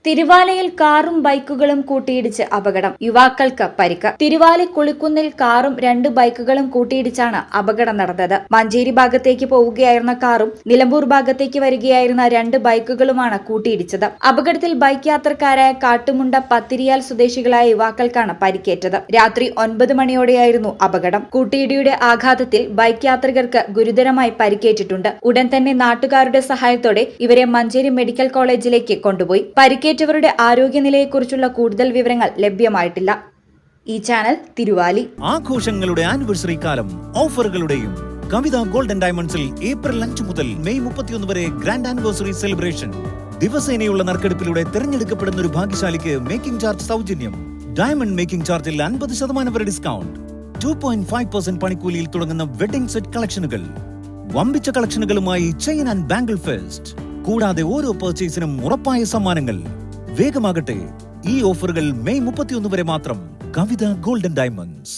തിരുവാലയിൽ കാറും ബൈക്കുകളും കൂട്ടിയിടിച്ച് അപകടം. യുവാക്കൾക്ക് പരിക്ക്. തിരുവാലി കുളിക്കുന്നിൽ കാറും 2 ബൈക്കുകളും കൂട്ടിയിടിച്ചാണ് അപകടം നടന്നത്. മഞ്ചേരി ഭാഗത്തേക്ക് പോവുകയായിരുന്ന കാറും നിലമ്പൂർ ഭാഗത്തേക്ക് വരികയായിരുന്ന 2 ബൈക്കുകളുമാണ് കൂട്ടിയിടിച്ചത്. അപകടത്തിൽ ബൈക്ക് യാത്രക്കാരായ കാട്ടുമുണ്ട പത്തിരിയാൽ സ്വദേശികളായ യുവാക്കൾക്കാണ് പരിക്കേറ്റത്. രാത്രി 9 മണിയോടെയായിരുന്നു അപകടം. കൂട്ടിയിടിയുടെ ആഘാതത്തിൽ ബൈക്ക് യാത്രികർക്ക് ഗുരുതരമായി പരിക്കേറ്റിട്ടുണ്ട്. ഉടൻ തന്നെ നാട്ടുകാരുടെ സഹായത്തോടെ ഇവരെ മഞ്ചേരി മെഡിക്കൽ കോളേജിലേക്ക് കൊണ്ടുപോയി. പരിക്കേറ്റവരുടെ ആരോഗ്യനിലയെക്കുറിച്ചുള്ള കൂടുതൽ വിവരങ്ങൾ ലഭ്യമായിട്ടില്ല. ഈ ചാനൽ തിരുവാലി. ആഘോഷങ്ങളുടെ ആനിവേഴ്സറി കാലം ഓഫറുകളുടെയും കവിത ഗോൾഡൻ ഡയമണ്ട്സിൽ ഏപ്രിൽ 5 മുതൽ മെയ് 31 വരെ ഗ്രാൻഡ് ആനിവേഴ്സറി സെലിബ്രേഷൻ. ദിവസേനയുള്ള നറുക്കെടുപ്പിലൂടെ തിരഞ്ഞെടുക്കപ്പെടുന്ന ഒരു ഭാഗ്യശാലിക്ക് മേക്കിംഗ് ചാർജ് സൗജന്യം. ഡയമണ്ട് മേക്കിംഗ് ചാർജിൽ 50% വരെ ഡിസ്കൗണ്ട്. 2.5% പണിക്കൂലിയിൽ തുടങ്ങുന്ന വെഡിംഗ് സെറ്റ് കളക്ഷനുകൾ. വമ്പിച്ച കളക്ഷനുകളുമായി ചെയിൻ ആൻഡ് ബാംഗിൾ ഫെസ്റ്റ്. കൂടാതെ ഓരോ പർച്ചേസിനും ഉറപ്പായ സമ്മാനങ്ങൾ. വേഗമാകട്ടെ, ഈ ഓഫറുകൾ മെയ് 31 വരെ മാത്രം. കവിത ഗോൾഡൻ ഡയമണ്ട്സ്.